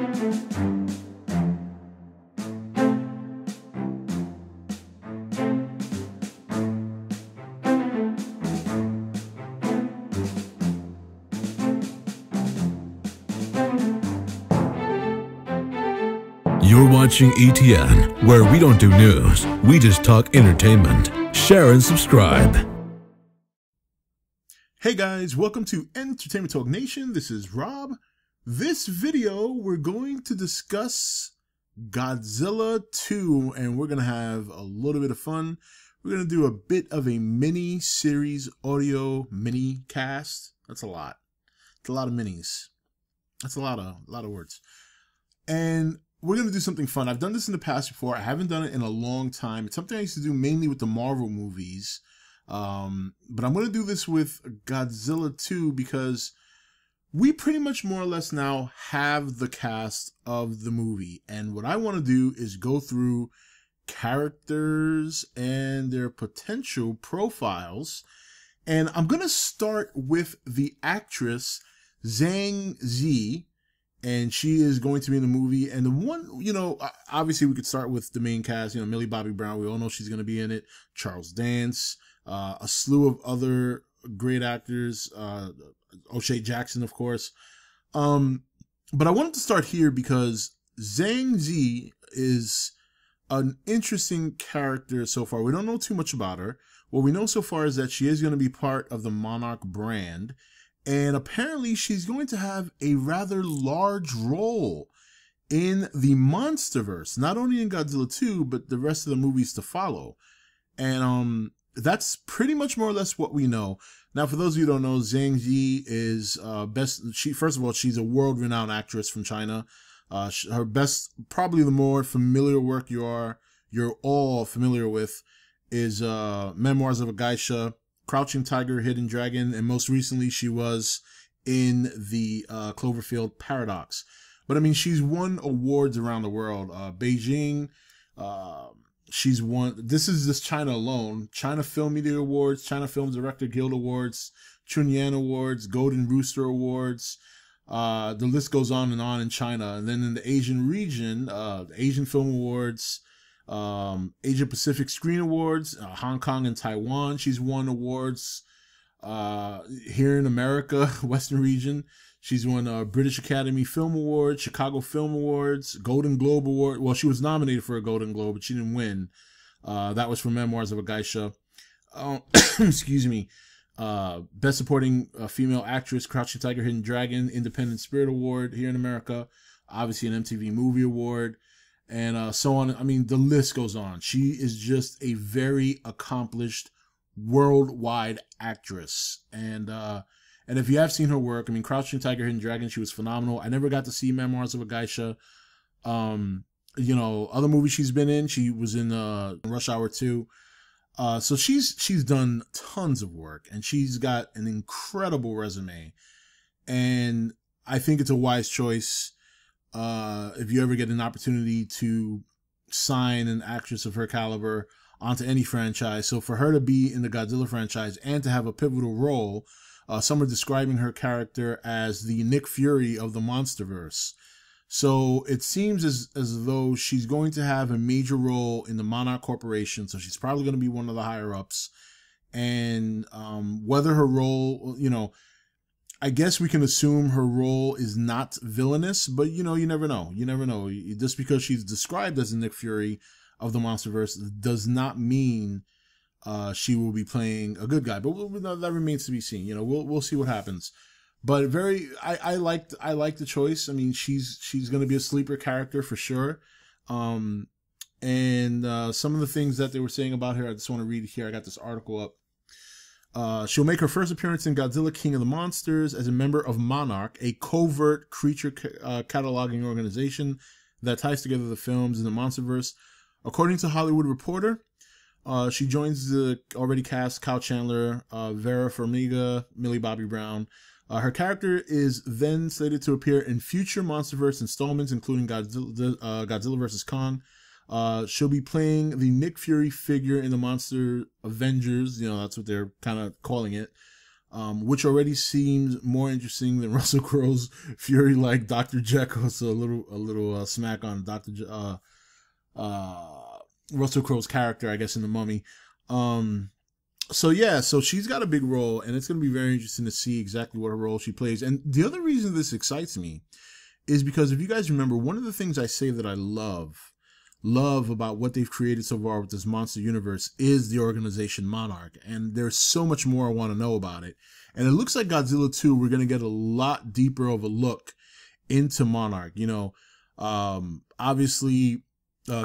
You're watching E.T.N, where we don't do news, we just talk entertainment. Share and subscribe. Hey guys, welcome to Entertainment Talk Nation. This is Rob. This video, we're going to discuss Godzilla 2, and we're going to have a little bit of fun. We're going to do a bit of a mini-series audio mini-cast. That's a lot. It's a lot of minis. That's a lot of words. And we're going to do something fun. I've done this in the past before. I haven't done it in a long time. It's something I used to do mainly with the Marvel movies. But I'm going to do this with Godzilla 2 because we pretty much more or less now have the cast of the movie. And what I want to do is go through characters and their potential profiles. And I'm going to start with the actress Zhang Ziyi. And she is going to be in the movie. And the one, obviously we could start with the main cast, Millie Bobby Brown. We all know she's going to be in it. Charles Dance, a slew of other great actors, O'Shea Jackson, of course. But I wanted to start here because Zhang Ziyi is an interesting character so far. We don't know too much about her. What we know so far is that she is going to be part of the Monarch brand. And apparently she's going to have a rather large role in the monsterverse, not only in Godzilla 2, but the rest of the movies to follow. And that's pretty much more or less what we know. Now, for those of you who don't know, Zhang Ziyi is first of all, she's a world-renowned actress from China. Her best, probably the more familiar work you're all familiar with is Memoirs of a Geisha, Crouching Tiger, Hidden Dragon, and most recently she was in the Cloverfield Paradox. But I mean, she's won awards around the world. Beijing, she's won, this is just China alone, China Film Media Awards, China Film Director Guild Awards, Chunyan Awards, Golden Rooster Awards. The list goes on in China. And then in the Asian region, the Asian Film Awards, Asia Pacific Screen Awards, Hong Kong and Taiwan. She's won awards here in America, Western region. She's won British Academy Film Award, Chicago Film Awards, Golden Globe Award. Well, she was nominated for a Golden Globe, but she didn't win. That was for Memoirs of a Geisha. Excuse me. Best Supporting Female Actress, Crouching Tiger, Hidden Dragon, Independent Spirit Award here in America. Obviously an MTV Movie Award. And so on. I mean, the list goes on. She is just a very accomplished worldwide actress. And if you have seen her work, I mean, Crouching Tiger, Hidden Dragon, she was phenomenal. I never got to see Memoirs of a Geisha. Other movies she's been in, she was in Rush Hour 2. So she's done tons of work, and she's got an incredible resume. And I think it's a wise choice. If you ever get an opportunity to sign an actress of her caliber onto any franchise. So for her to be in the Godzilla franchise and to have a pivotal role, some are describing her character as the Nick Fury of the monsterverse. So it seems as though she's going to have a major role in the Monarch Corporation. So she's probably going to be one of the higher ups. And whether her role, I guess we can assume her role is not villainous, but you never know. You never know. Just because she's described as the Nick Fury of the monsterverse does not mean she will be playing a good guy. But that remains to be seen. We'll see what happens. But I like the choice. I mean, she's going to be a sleeper character for sure. And some of the things that they were saying about her, I just want to read here. I got this article up. She'll make her first appearance in Godzilla King of the Monsters as a member of Monarch, a covert creature cataloging organization that ties together the films in the monsterverse. According to Hollywood Reporter, she joins the already cast Kyle Chandler, Vera Farmiga, Millie Bobby Brown. Her character is then slated to appear in future MonsterVerse installments, including Godzilla vs. Kong. She'll be playing the Nick Fury figure in the Monster Avengers. That's what they're kind of calling it. which already seems more interesting than Russell Crowe's Fury like Dr. Jekyll. So a little smack on Russell Crowe's character, I guess, in The Mummy. So yeah, so she's got a big role, and it's going to be very interesting to see exactly what her role she plays. And the other reason this excites me is because if you guys remember, one of the things I say that I love about what they've created so far with this monster universe is the organization Monarch. And there's so much more I want to know about it. And it looks like Godzilla 2, we're going to get a lot deeper of a look into Monarch. You know, obviously,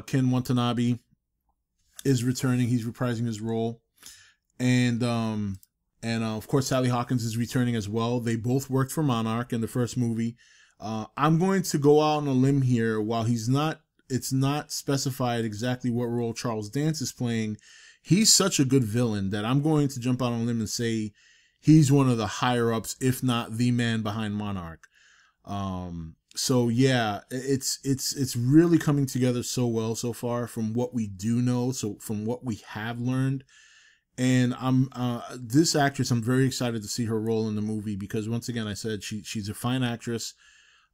Ken Watanabe is returning. He's reprising his role. And of course, Sally Hawkins is returning as well. They both worked for Monarch in the first movie. I'm going to go out on a limb here. While it's not specified exactly what role Charles Dance is playing, he's such a good villain that I'm going to jump out on a limb and say he's one of the higher ups, if not the man behind Monarch. So yeah, it's really coming together so well so far from what we do know. So from what we have learned. And this actress, I'm very excited to see her role in the movie because once again, I said she's a fine actress.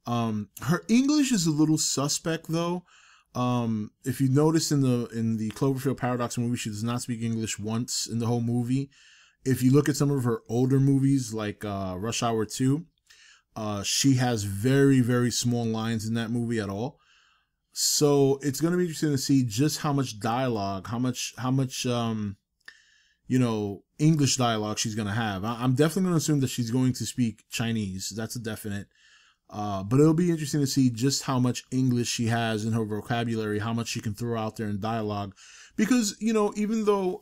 Her English is a little suspect though. If you notice in the Cloverfield Paradox movie, she does not speak English once in the whole movie. If you look at some of her older movies like Rush Hour 2, she has very, very small lines in that movie at all. So it's going to be interesting to see just how much dialogue, how much English dialogue she's going to have. I'm definitely going to assume that she's going to speak Chinese. That's a definite. But it'll be interesting to see just how much English she has in her vocabulary, how much she can throw out there in dialogue. Because, even though,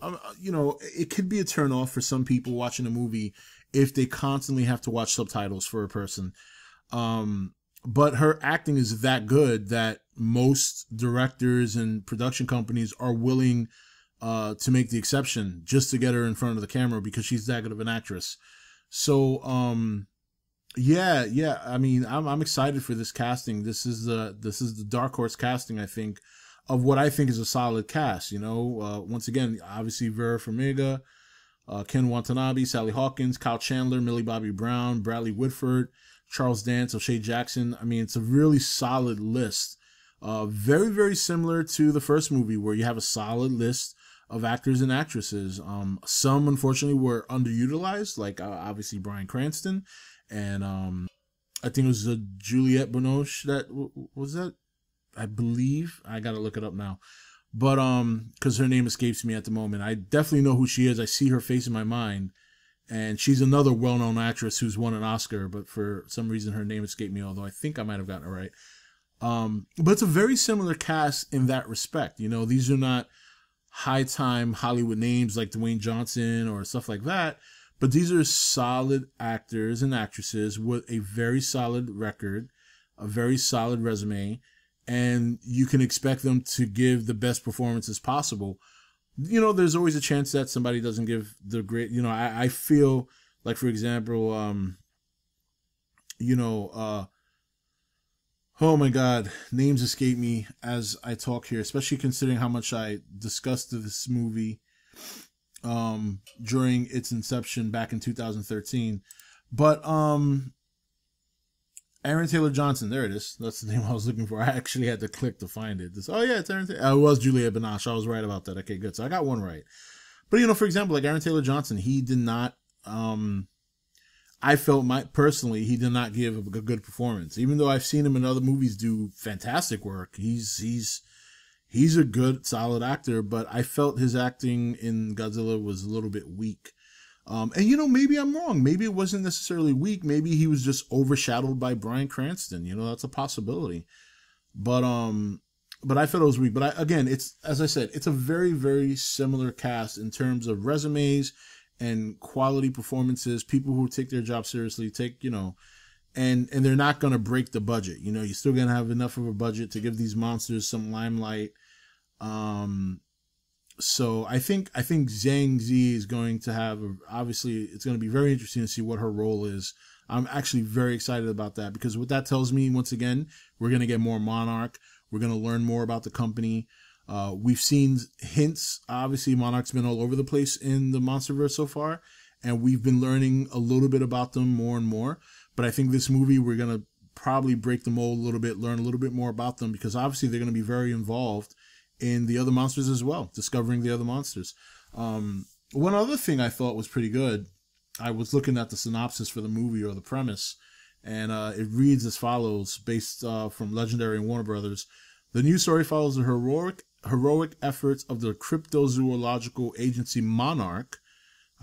it could be a turnoff for some people watching a movie if they constantly have to watch subtitles for a person. But her acting is that good that most directors and production companies are willing to make the exception just to get her in front of the camera because she's that good of an actress. So, yeah. I mean, I'm excited for this casting. This is the dark horse casting, I think, of what I think is a solid cast. Once again, obviously Vera Farmiga, Ken Watanabe, Sally Hawkins, Kyle Chandler, Millie Bobby Brown, Bradley Whitford, Charles Dance, O'Shea Jackson. I mean, it's a really solid list. Very, very similar to the first movie where you have a solid list of actors and actresses. Some unfortunately were underutilized, like obviously Bryan Cranston, and I think it was Juliette Binoche that was that. I believe I gotta look it up now, but because her name escapes me at the moment. I definitely know who she is. I see her face in my mind, and she's another well-known actress who's won an Oscar, but for some reason her name escaped me. Although I think I might have gotten it right. But it's a very similar cast in that respect. These are not high-time Hollywood names like Dwayne Johnson or stuff like that, but these are solid actors and actresses with a very solid record, a very solid resume, and you can expect them to give the best performances possible. There's always a chance that somebody doesn't give the great, I feel like, for example, oh my God, names escape me as I talk here, especially considering how much I discussed this movie during its inception back in 2013. But Aaron Taylor Johnson, there it is. That's the name I was looking for. I actually had to click to find it. Oh yeah, it's Aaron Taylor. It was Juliette Binoche. I was right about that. Okay, good. So I got one right. But for example, like Aaron Taylor Johnson, he did not. I felt personally he did not give a good performance, even though I've seen him in other movies do fantastic work. He's a good, solid actor, but I felt his acting in Godzilla was a little bit weak. And maybe I'm wrong. Maybe it wasn't necessarily weak. Maybe he was just overshadowed by Bryan Cranston. That's a possibility. But I felt it was weak. But again, it's, as I said, it's a very, very similar cast in terms of resumes and quality performances, people who take their job seriously, and they're not going to break the budget. You're still going to have enough of a budget to give these monsters some limelight. So I think Zhang Ziyi is going to have, obviously it's going to be very interesting to see what her role is. I'm actually very excited about that because what that tells me, once again, we're going to get more Monarch. We're going to learn more about the company. We've seen hints. Obviously, Monarch's been all over the place in the monsterverse so far. and we've been learning a little bit about them more and more. But I think this movie, we're going to probably break the mold a little bit, learn a little bit more about them, because obviously they're going to be very involved in the other monsters as well, discovering the other monsters. One other thing I thought was pretty good, I was looking at the synopsis for the movie, or the premise, and it reads as follows, based from Legendary and Warner Brothers. The new story follows the heroic efforts of the cryptozoological agency Monarch.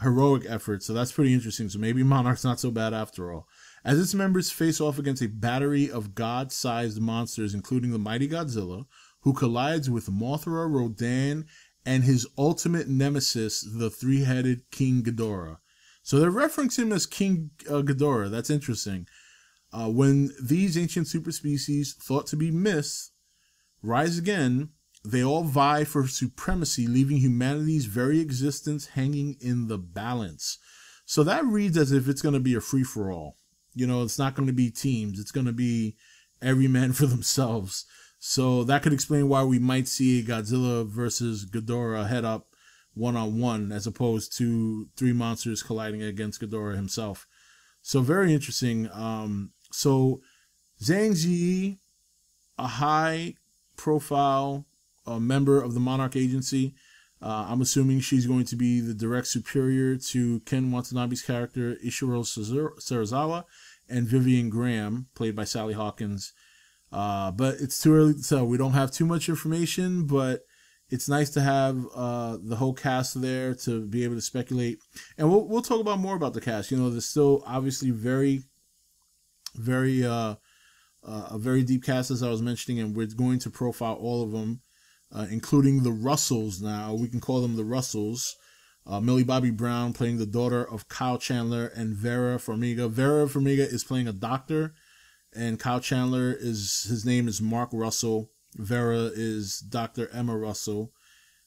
Heroic efforts, so that's pretty interesting. So maybe Monarch's not so bad after all. As its members face off against a battery of god-sized monsters, including the mighty Godzilla, who collides with Mothra, Rodan, and his ultimate nemesis, the three-headed King Ghidorah. So they're referencing him as King Ghidorah. That's interesting. When these ancient superspecies, thought to be myths, rise again, they all vie for supremacy, leaving humanity's very existence hanging in the balance. So that reads as if it's going to be a free-for-all. You know, it's not going to be teams. It's going to be every man for themselves. So that could explain why we might see Godzilla versus Ghidorah head up one-on-one, as opposed to three monsters colliding against Ghidorah himself. So very interesting. So Zhang Ziyi, a high-profile member of the Monarch agency. I'm assuming she's going to be the direct superior to Ken Watanabe's character Ishiro Serizawa and Vivian Graham, played by Sally Hawkins. But it's too early to tell. We don't have too much information, but it's nice to have the whole cast there to be able to speculate. And we'll talk about more about the cast. You know, there's still obviously a very deep cast, as I was mentioning, and we're going to profile all of them. Including the Russells now. We can call them the Russells. Millie Bobby Brown playing the daughter of Kyle Chandler and Vera Farmiga. Vera Farmiga is playing a doctor, and Kyle Chandler, his name is Mark Russell. Vera is Dr. Emma Russell.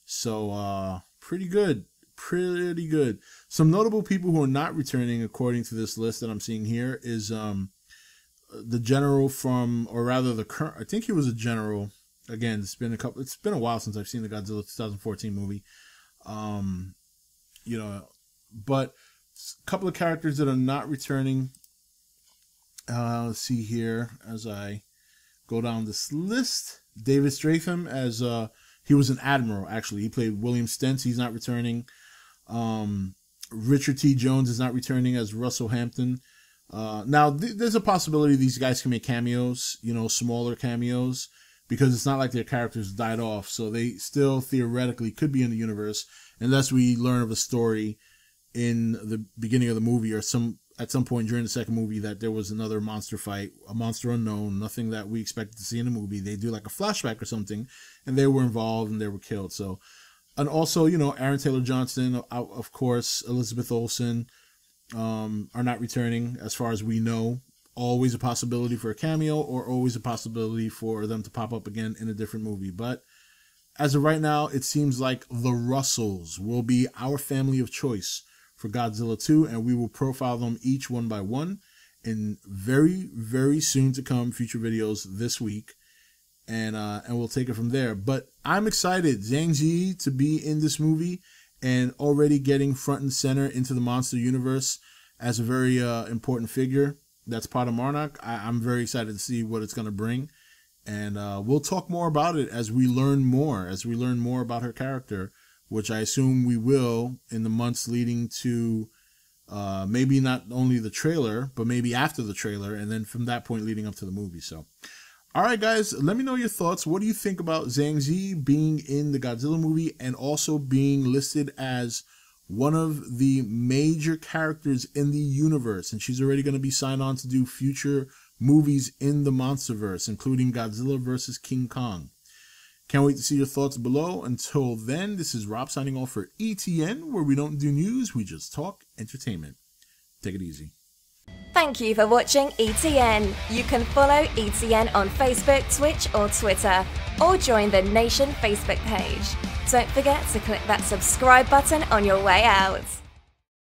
So, pretty good. Pretty good. Some notable people who are not returning, according to this list that I'm seeing here, is the general from, or rather the current, I think he was a general. Again, it's been a while since I've seen the Godzilla 2014 movie. You know, but a couple of characters that are not returning. Let's see here as I go down this list. David Stratham as he was an admiral, actually. He played William Stentz. He's not returning. Richard T. Jones is not returning as Russell Hampton. Now, there's a possibility these guys can make cameos, you know, smaller cameos, because it's not like their characters died off, so they still theoretically could be in the universe, unless we learn of a story in the beginning of the movie or at some point during the second movie that there was another monster fight, a monster unknown, nothing that we expected to see in the movie. They do like a flashback or something, and they were involved and they were killed. So, and also, you know, Aaron Taylor Johnson, of course, Elizabeth Olsen are not returning as far as we know. Always a possibility for a cameo, or always a possibility for them to pop up again in a different movie. But as of right now, it seems like the Russells will be our family of choice for Godzilla 2, and we will profile them each one by one in very, very soon to come future videos this week, and we'll take it from there. But I'm excited, Zhang Ziyi, to be in this movie and already getting front and center into the monster universe as a very important figure. That's part of Monarch. I'm very excited to see what it's going to bring. And we'll talk more about it as we learn more about her character, which I assume we will in the months leading to maybe not only the trailer, but maybe after the trailer, and then from that point leading up to the movie. So, all right, guys, let me know your thoughts. What do you think about Zhang Ziyi being in the Godzilla movie and also being listed as one of the major characters in the universe? And she's already going to be signed on to do future movies in the monsterverse, including Godzilla vs. King Kong. Can't wait to see your thoughts below. Until then, this is Rob signing off for E.T.N, where we don't do news, we just talk entertainment. Take it easy. Thank you for watching E.T.N. You can follow E.T.N on Facebook, Twitch or Twitter, or join the Nation Facebook page. Don't forget to click that subscribe button on your way out.